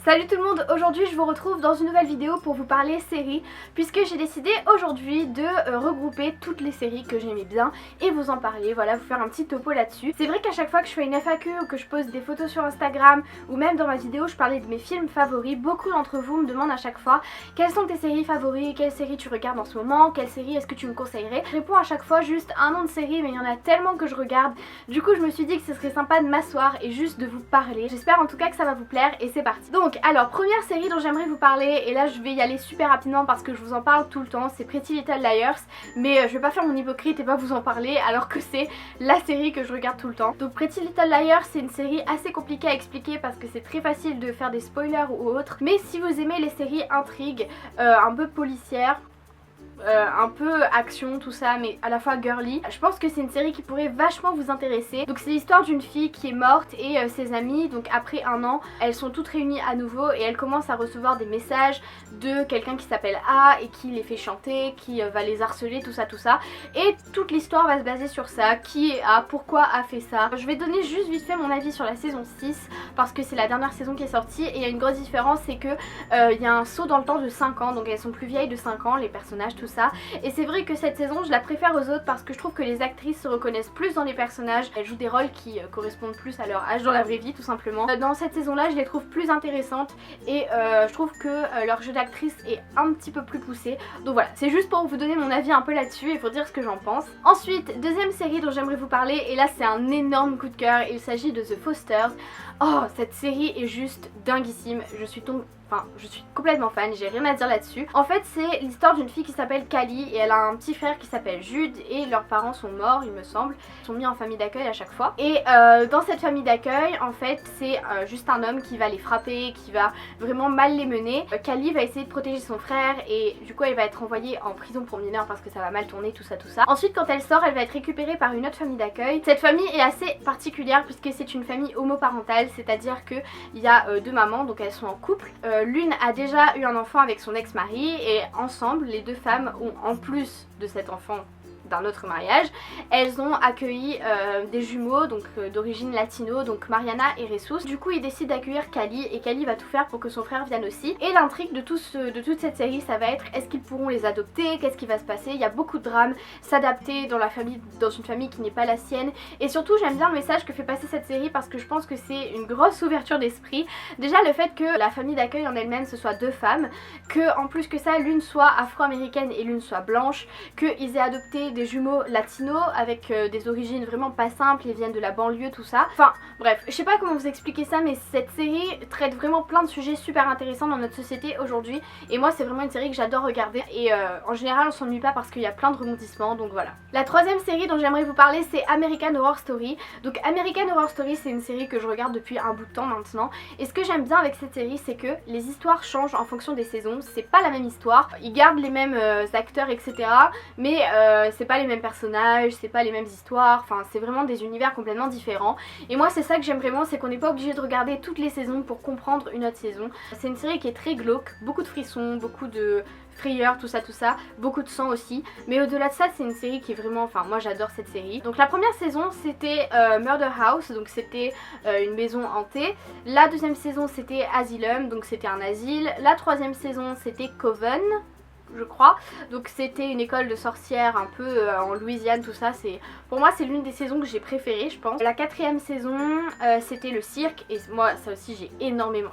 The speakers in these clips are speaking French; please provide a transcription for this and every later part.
Salut tout le monde, aujourd'hui je vous retrouve dans une nouvelle vidéo pour vous parler séries, puisque j'ai décidé aujourd'hui de regrouper toutes les séries que j'aimais bien et vous en parler, voilà, vous faire un petit topo là-dessus. C'est vrai qu'à chaque fois que je fais une FAQ ou que je pose des photos sur Instagram ou même dans ma vidéo je parlais de mes films favoris, beaucoup d'entre vous me demandent à chaque fois quelles sont tes séries favoris, quelles séries tu regardes en ce moment, quelle série est-ce que tu me conseillerais. Je réponds à chaque fois juste un nom de série, mais il y en a tellement que je regarde, du coup je me suis dit que ce serait sympa de m'asseoir et juste de vous parler. J'espère en tout cas que ça va vous plaire et c'est parti. Donc alors, première série dont j'aimerais vous parler, et là je vais y aller super rapidement parce que je vous en parle tout le temps, c'est Pretty Little Liars, mais je vais pas faire mon hypocrite et pas vous en parler alors que c'est la série que je regarde tout le temps. Donc Pretty Little Liars, c'est une série assez compliquée à expliquer parce que c'est très facile de faire des spoilers ou autres, mais si vous aimez les séries intrigues, un peu policières, un peu action tout ça mais à la fois girly, je pense que c'est une série qui pourrait vachement vous intéresser. Donc c'est l'histoire d'une fille qui est morte et ses amies, donc après un an elles sont toutes réunies à nouveau et elles commencent à recevoir des messages de quelqu'un qui s'appelle A et qui les fait chanter, qui va les harceler, tout ça, et toute l'histoire va se baser sur ça. Qui est A, pourquoi A fait ça. Je vais donner juste vite fait mon avis sur la saison 6 parce que c'est la dernière saison qui est sortie et il y a une grosse différence, c'est que il y a un saut dans le temps de 5 ans, donc elles sont plus vieilles de 5 ans les personnages, tout ça. Et c'est vrai que cette saison je la préfère aux autres parce que je trouve que les actrices se reconnaissent plus dans les personnages, elles jouent des rôles qui correspondent plus à leur âge dans la vraie vie tout simplement. Dans cette saison là je les trouve plus intéressantes et je trouve que leur jeu d'actrice est un petit peu plus poussé. Donc voilà, c'est juste pour vous donner mon avis un peu là-dessus et pour dire ce que j'en pense. Ensuite, deuxième série dont j'aimerais vous parler, et là c'est un énorme coup de cœur, il s'agit de The Fosters. Oh, cette série est juste dinguissime, je suis complètement fan, j'ai rien à dire là-dessus. En fait c'est l'histoire d'une fille qui s'appelle Callie et elle a un petit frère qui s'appelle Jude et leurs parents sont morts il me semble. Ils sont mis en famille d'accueil à chaque fois. Et dans cette famille d'accueil en fait c'est juste un homme qui va les frapper, qui va vraiment mal les mener. Callie va essayer de protéger son frère et du coup elle va être envoyée en prison pour mineurs parce que ça va mal tourner, tout ça. Ensuite quand elle sort elle va être récupérée par une autre famille d'accueil. Cette famille est assez particulière puisque c'est une famille homoparentale, c'est-à-dire que il y a deux mamans, donc elles sont en couple. L'une a déjà eu un enfant avec son ex-mari et ensemble les deux femmes ont, en plus de cet enfant d'un autre mariage, elles ont accueilli des jumeaux donc d'origine latino, donc Mariana et Jesus. Du coup ils décident d'accueillir Callie et Callie va tout faire pour que son frère vienne aussi. Et l'intrigue de toute cette série ça va être est-ce qu'ils pourront les adopter, qu'est-ce qui va se passer. Il y a beaucoup de drames, s'adapter dans une famille qui n'est pas la sienne, et surtout j'aime bien le message que fait passer cette série parce que je pense que c'est une grosse ouverture d'esprit. Déjà le fait que la famille d'accueil en elle-même ce soit deux femmes, que en plus que ça l'une soit afro-américaine et l'une soit blanche, qu'ils aient adopté des jumeaux latinos avec des origines vraiment pas simples, ils viennent de la banlieue, tout ça. Enfin bref, je sais pas comment vous expliquer ça, mais cette série traite vraiment plein de sujets super intéressants dans notre société aujourd'hui et moi c'est vraiment une série que j'adore regarder et en général on s'ennuie pas parce qu'il y a plein de rebondissements, donc voilà. La troisième série dont j'aimerais vous parler c'est American Horror Story. Donc American Horror Story c'est une série que je regarde depuis un bout de temps maintenant et ce que j'aime bien avec cette série c'est que les histoires changent en fonction des saisons, c'est pas la même histoire, ils gardent les mêmes acteurs etc, mais c'est pas les mêmes personnages, c'est pas les mêmes histoires, enfin c'est vraiment des univers complètement différents et moi c'est ça que j'aime vraiment, c'est qu'on n'est pas obligé de regarder toutes les saisons pour comprendre une autre saison. C'est une série qui est très glauque, beaucoup de frissons, beaucoup de frayeur, tout ça, beaucoup de sang aussi, mais au-delà de ça c'est une série qui est vraiment, enfin moi j'adore cette série. Donc la première saison c'était Murder House, donc c'était une maison hantée. La deuxième saison c'était Asylum, donc c'était un asile. La troisième saison c'était Coven, je crois, donc c'était une école de sorcières un peu en Louisiane, tout ça. Pour moi c'est l'une des saisons que j'ai préférées je pense. La quatrième saison c'était le cirque et moi ça aussi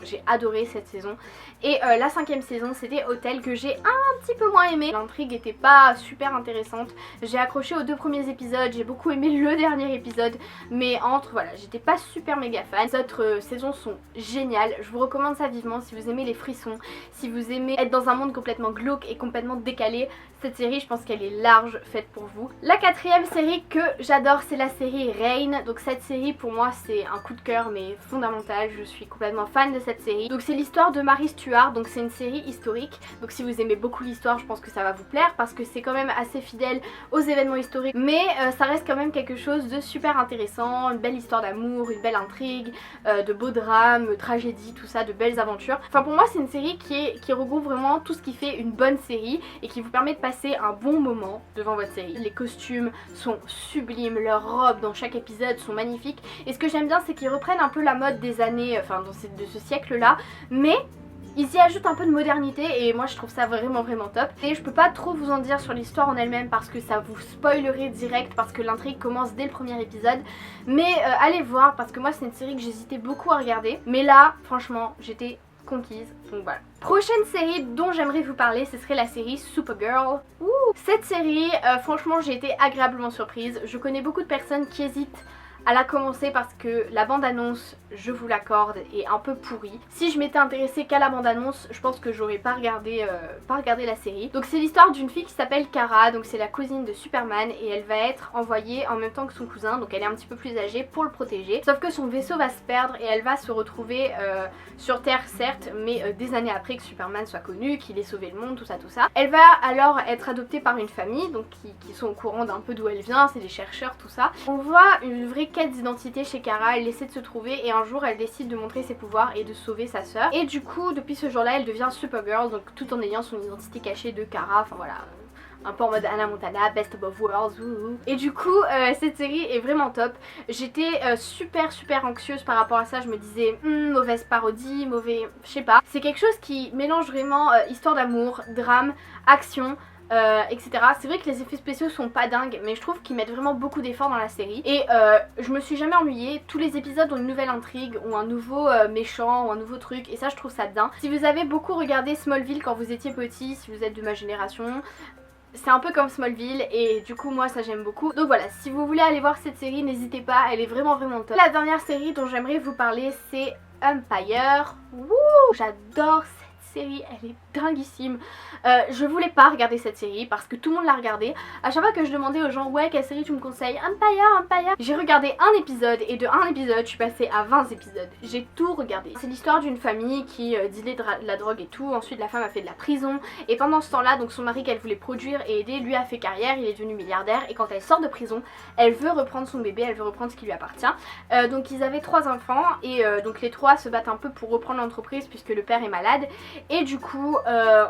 j'ai adoré cette saison. Et la cinquième saison c'était Hôtel, que j'ai un petit peu moins aimé, l'intrigue était pas super intéressante, j'ai accroché aux deux premiers épisodes, j'ai beaucoup aimé le dernier épisode, mais voilà, j'étais pas super méga fan. Les autres saisons sont géniales, je vous recommande ça vivement si vous aimez les frissons, si vous aimez être dans un monde complètement glauque et complètement décalé. Cette série je pense qu'elle est large faite pour vous. La quatrième série que j'adore c'est la série Reign. Donc cette série pour moi c'est un coup de cœur mais fondamental, je suis complètement fan de cette série. Donc c'est l'histoire de Mary Stuart, donc c'est une série historique, donc si vous aimez beaucoup l'histoire je pense que ça va vous plaire parce que c'est quand même assez fidèle aux événements historiques, mais ça reste quand même quelque chose de super intéressant, une belle histoire d'amour, une belle intrigue, de beaux drames, tragédies, tout ça, de belles aventures. Enfin pour moi c'est une série qui regroupe vraiment tout ce qui fait une bonne série série et qui vous permet de passer un bon moment devant votre série. Les costumes sont sublimes, leurs robes dans chaque épisode sont magnifiques et ce que j'aime bien c'est qu'ils reprennent un peu la mode des années, enfin de ce siècle là, mais ils y ajoutent un peu de modernité et moi je trouve ça vraiment top. Et je peux pas trop vous en dire sur l'histoire en elle-même parce que ça vous spoilerait direct parce que l'intrigue commence dès le premier épisode. Mais allez voir parce que moi c'est une série que j'hésitais beaucoup à regarder. Mais là franchement j'étais conquise, donc voilà. Prochaine série dont j'aimerais vous parler, ce serait la série Supergirl. Cette série, franchement j'ai été agréablement surprise. Je connais beaucoup de personnes qui hésitent à la commencer parce que la bande-annonce, je vous l'accorde, est un peu pourrie. Si je m'étais intéressée qu'à la bande-annonce, je pense que j'aurais pas regardé la série. Donc c'est l'histoire d'une fille qui s'appelle Kara, donc c'est la cousine de Superman et elle va être envoyée en même temps que son cousin, donc elle est un petit peu plus âgée pour le protéger. Sauf que son vaisseau va se perdre et elle va se retrouver sur Terre certes, mais des années après que Superman soit connu, qu'il ait sauvé le monde, tout ça. Elle va alors être adoptée par une famille, donc qui sont au courant d'un peu d'où elle vient, c'est des chercheurs, tout ça. On voit une vraie quête d'identité chez Kara, elle essaie de se trouver et un jour elle décide de montrer ses pouvoirs et de sauver sa sœur. Et du coup depuis ce jour là elle devient Supergirl, donc tout en ayant son identité cachée de Kara, enfin voilà, un peu en mode Hannah Montana, Best of Both Worlds, Et du coup cette série est vraiment top. J'étais super anxieuse par rapport à ça, je me disais mauvaise parodie, mauvais, je sais pas. C'est quelque chose qui mélange vraiment histoire d'amour, drame, action, etc. C'est vrai que les effets spéciaux sont pas dingues mais je trouve qu'ils mettent vraiment beaucoup d'efforts dans la série et je me suis jamais ennuyée. Tous les épisodes ont une nouvelle intrigue ou un nouveau méchant ou un nouveau truc et ça je trouve ça bien. Si vous avez beaucoup regardé Smallville quand vous étiez petit, si vous êtes de ma génération, c'est un peu comme Smallville et du coup moi ça j'aime beaucoup. Donc voilà, si vous voulez aller voir cette série n'hésitez pas, elle est vraiment top. La dernière série dont j'aimerais vous parler c'est Empire. J'adore cette série, elle est dinguissime. Je voulais pas regarder cette série parce que tout le monde l'a regardée. À chaque fois que je demandais aux gens ouais quelle série tu me conseilles, Empire, j'ai regardé un épisode et de un épisode je suis passée à 20 épisodes. J'ai tout regardé. C'est l'histoire d'une famille qui dealait de la drogue et tout. Ensuite la femme a fait de la prison et pendant ce temps là donc son mari qu'elle voulait produire et aider lui a fait carrière, il est devenu milliardaire et quand elle sort de prison elle veut reprendre son bébé, elle veut reprendre ce qui lui appartient. Donc ils avaient 3 enfants et donc les 3 se battent un peu pour reprendre l'entreprise puisque le père est malade et du coup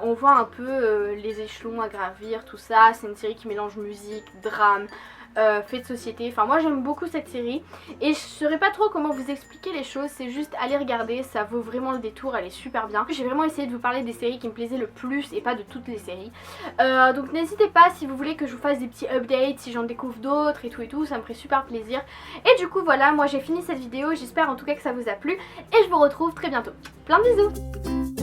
on voit un peu les échelons à gravir, tout ça. C'est une série qui mélange musique, drame, fait de société. Enfin moi j'aime beaucoup cette série et je saurais pas trop comment vous expliquer les choses, c'est juste aller regarder, ça vaut vraiment le détour, elle est super bien. J'ai vraiment essayé de vous parler des séries qui me plaisaient le plus et pas de toutes les séries. Donc n'hésitez pas si vous voulez que je vous fasse des petits updates, si j'en découvre d'autres et tout, ça me ferait super plaisir. Et du coup voilà, moi j'ai fini cette vidéo, j'espère en tout cas que ça vous a plu et je vous retrouve très bientôt. Plein de bisous.